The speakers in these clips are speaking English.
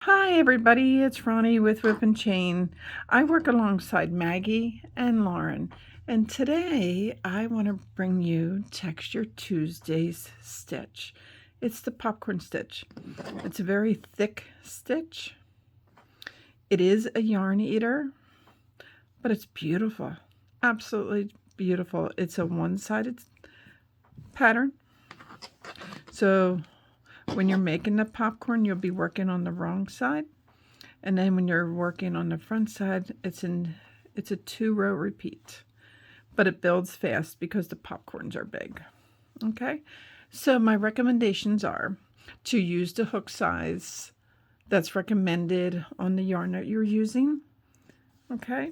Hi everybody, it's Rhonee with Whip and Chain. I work alongside Maggie and Lauren, and today I want to bring you Texture Tuesday's stitch. It's the popcorn stitch. It's a very thick stitch. It is a yarn eater, but it's beautiful. Absolutely beautiful. It's a one-sided pattern. So when you're making the popcorn, you'll be working on the wrong side. And then when you're working on the front side, it's a 2-row repeat. But it builds fast because the popcorns are big. Okay? So my recommendations are to use the hook size that's recommended on the yarn that you're using. Okay?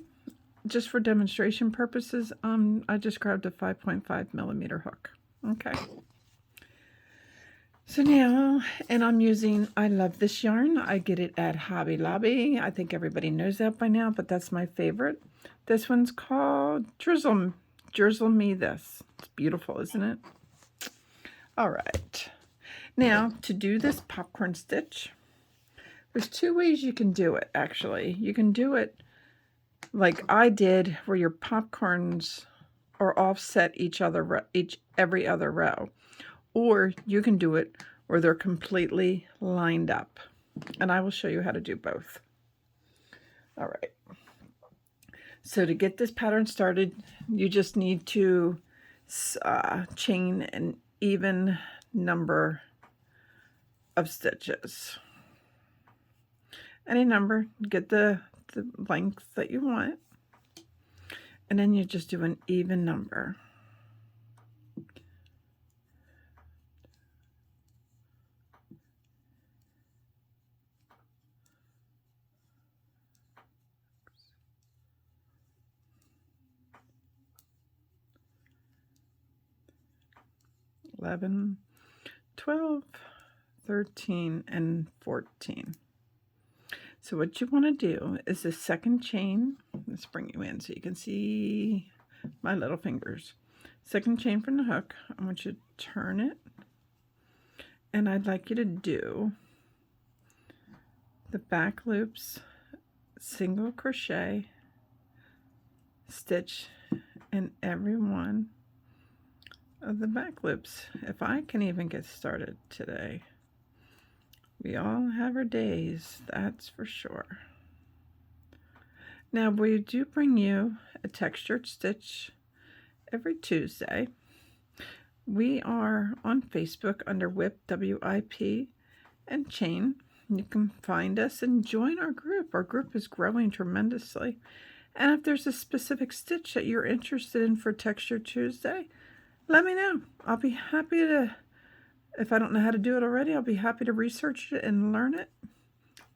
Just for demonstration purposes, I just grabbed a 5.5 millimeter hook. Okay. So now, and I love this yarn. I get it at Hobby Lobby. I think everybody knows that by now, but that's my favorite. This one's called Drizzle Me This. It's beautiful, isn't it? All right. Now, to do this popcorn stitch, there's 2 ways you can do it, actually. You can do it like I did, where your popcorns are offset every other row. Or you can do it where they're completely lined up. And I will show you how to do both. All right. So to get this pattern started, you just need to chain an even number of stitches. Any number, get the length that you want. And then you just do an even number. $11, $12, $13, and $14. So what you want to do is the second chain. Let's bring you in so you can see my little fingers. Second chain from the hook. I want you to turn it, and I'd like you to do the back loops, single crochet, stitch in every one of the back loops. If I can even get started today. We all have our days, that's for sure. Now we do bring you a textured stitch every Tuesday. We are on Facebook under Whip, WIP, and Chain. You can find us and join our group. Our group is growing tremendously. And if there's a specific stitch that you're interested in for Texture Tuesday, let me know. I'll be happy to, if I don't know how to do it already, I'll be happy to research it and learn it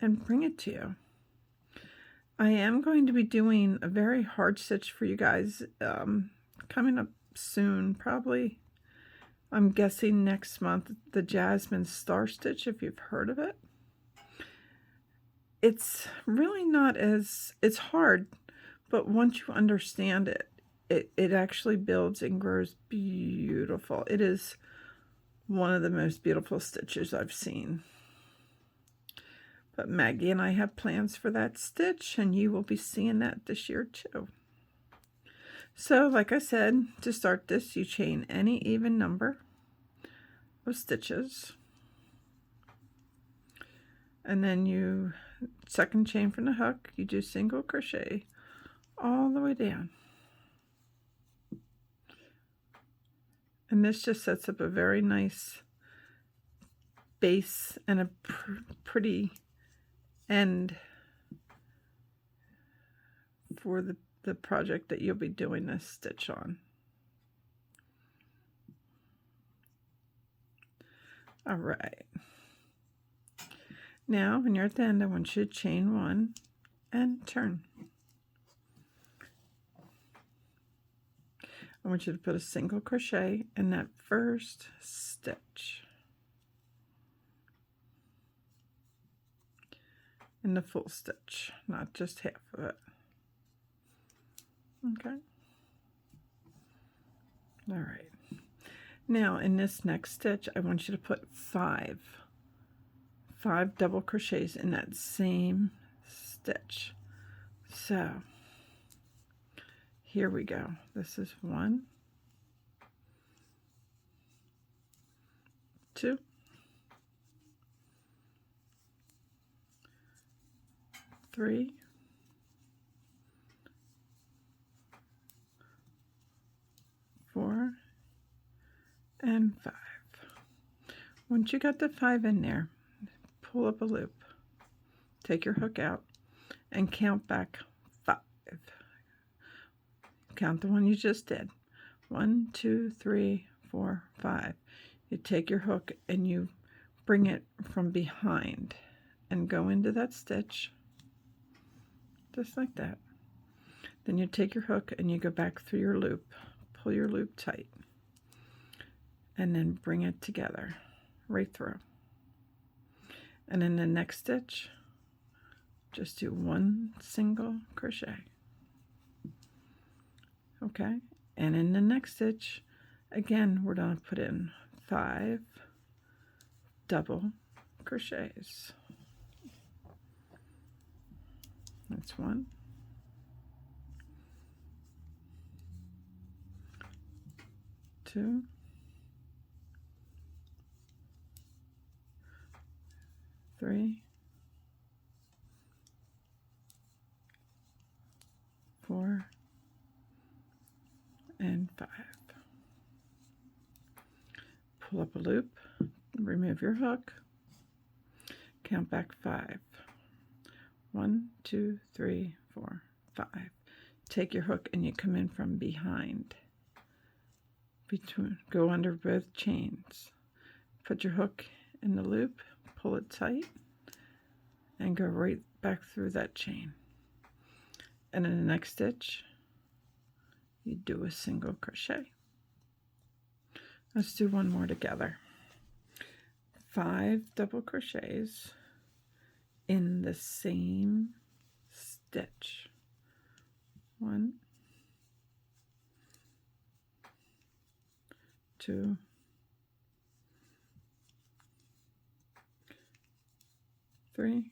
and bring it to you. I am going to be doing a very hard stitch for you guys coming up soon, probably. I'm guessing next month, the Jasmine Star Stitch, if you've heard of it. It's really not as, it's hard, but once you understand it, it actually builds and grows beautiful. It is one of the most beautiful stitches I've seen. But Maggie and I have plans for that stitch, and you will be seeing that this year too. So, like I said, to start this, you chain any even number of stitches. And then you second chain from the hook, you do single crochet all the way down. And this just sets up a very nice base and a pretty end for the project that you'll be doing this stitch on. All right. Now, when you're at the end, I want you to chain one and turn. I want you to put a single crochet in that first stitch. In the full stitch, not just half of it. Okay. All right. Now, in this next stitch, I want you to put 5 5 double crochets in that same stitch. So here we go. This is 1, 2, 3, 4, and 5. Once you got the 5 in there, pull up a loop, take your hook out, and count back 5. Count the one you just did. 1, 2, 3, 4, 5. You take your hook and you bring it from behind and go into that stitch, just like that. Then you take your hook and you go back through your loop, pull your loop tight, and then bring it together right through. And in the next stitch, just do 1 single crochet. Okay, and in the next stitch, again, we're going to put in 5 double crochets. That's 1, 2, 3, 4, and 5. Pull up a loop, remove your hook, count back 5. 1, 2, 3, 4, 5. Take your hook and you come in from behind. Go under both chains. Put your hook in the loop, pull it tight, and go right back through that chain. And in the next stitch, you do a single crochet. Let's do one more together. 5 double crochets in the same stitch. 1, 2, 3,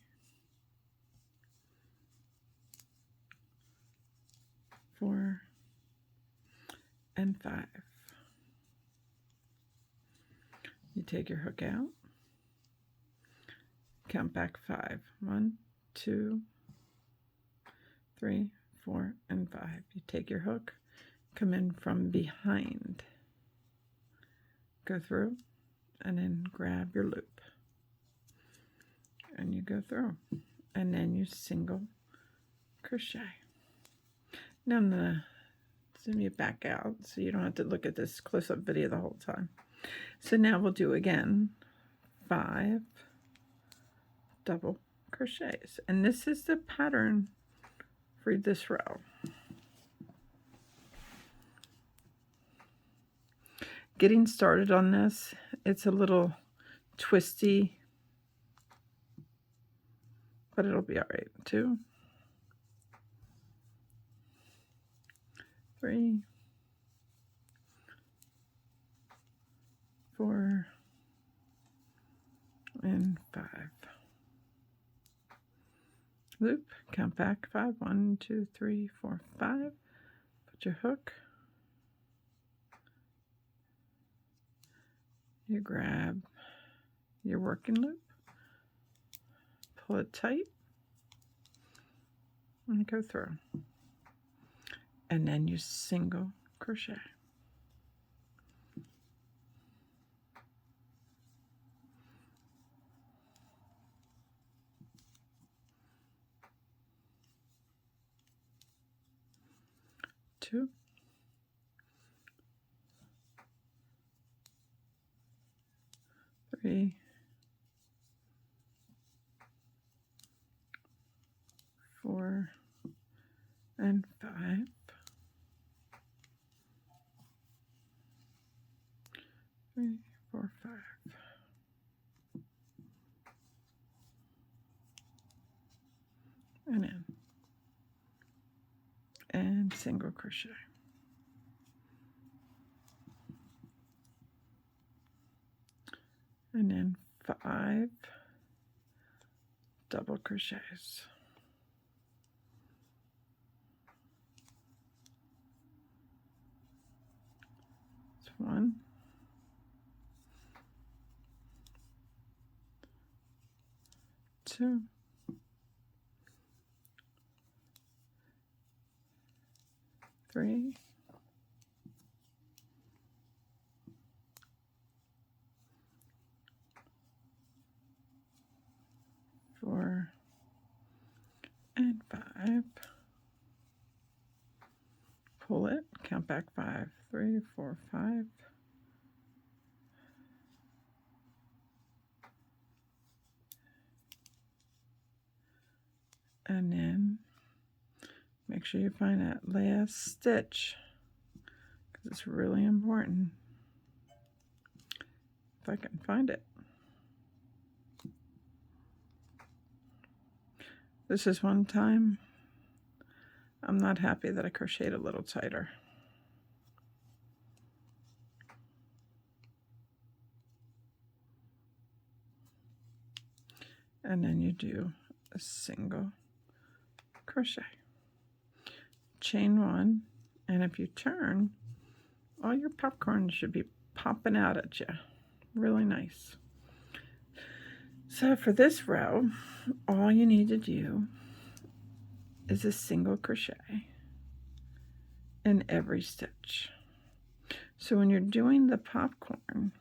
4, and 5. You take your hook out, count back 5. 1, 2, 3, 4, and 5. You take your hook, come in from behind, go through, and then grab your loop. And you go through, and then you single crochet. Now I'm going to zoom you back out so you don't have to look at this close-up video the whole time. So now we'll do again 5 double crochets, and this is the pattern for this row. Getting started on this, it's a little twisty, but it'll be all right. 2, 3, 4, and 5. Loop, count back 5. 1, 2, 3, 4, 5. Put your hook. You grab your working loop, pull it tight, and go through. And then you single crochet. Two, 3, 4, and 5. 3, 4, 5. And in. And single crochet. And then 5 double crochets. It's 1, 2, 3, 4, and 5. Pull it, count back 5, 3, 4, 5. And then make sure you find that last stitch, because it's really important. If I can find it. This is one time I'm not happy that I crocheted a little tighter. And then you do a single crochet, chain 1, and if you turn, all your popcorn should be popping out at you. Really nice. So for this row, all you need to do is a single crochet in every stitch. So when you're doing the popcorn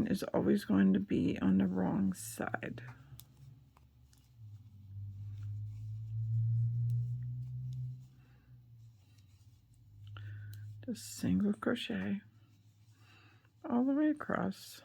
is always going to be on the wrong side. Just single crochet all the way across.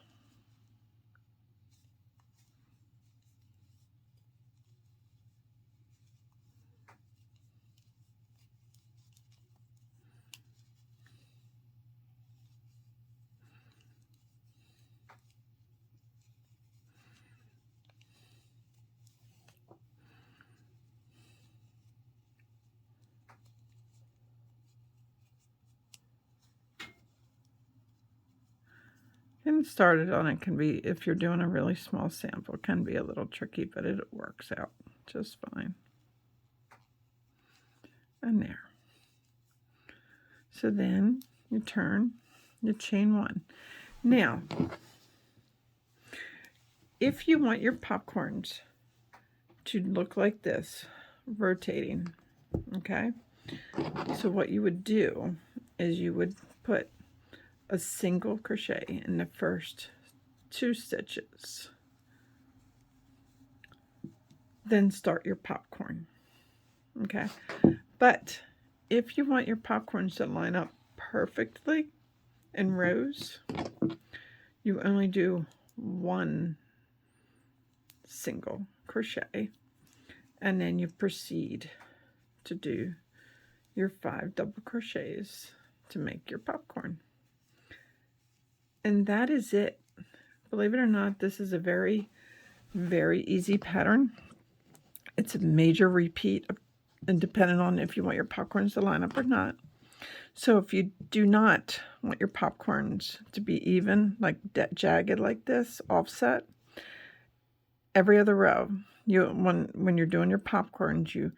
Getting started on it can be, if you're doing a really small sample, can be a little tricky, but it works out just fine. And there. So then you turn, you chain 1. Now, if you want your popcorns to look like this, rotating, okay? So what you would do is you would put a single crochet in the first 2 stitches, then start your popcorn, okay? But if you want your popcorns to line up perfectly in rows, you only do 1 single crochet, and then you proceed to do your 5 double crochets to make your popcorn. And that is it. Believe it or not, this is a very, very easy pattern. It's a major repeat, and depending on if you want your popcorns to line up or not. So if you do not want your popcorns to be even, like jagged like this, offset, every other row, when you're doing your popcorns, you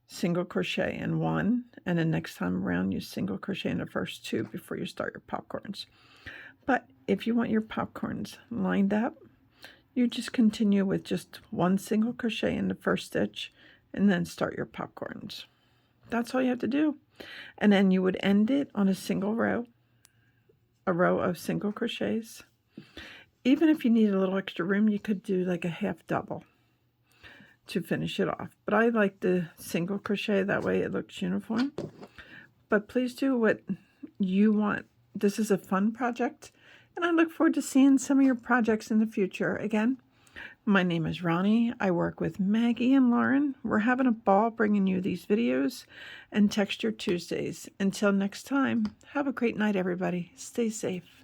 single crochet in 1, and then next time around you single crochet in the first 2 before you start your popcorns. But if you want your popcorns lined up, you just continue with just 1 single crochet in the first stitch and then start your popcorns. That's all you have to do. And then you would end it on a single row, a row of single crochets. Even if you need a little extra room, you could do like a half double to finish it off. But I like the single crochet, that way it looks uniform. But please do what you want. This is a fun project, and I look forward to seeing some of your projects in the future. Again, my name is Rhonee. I work with Maggie and Lauren. We're having a ball bringing you these videos and Texture Tuesdays. Until next time, have a great night, everybody. Stay safe.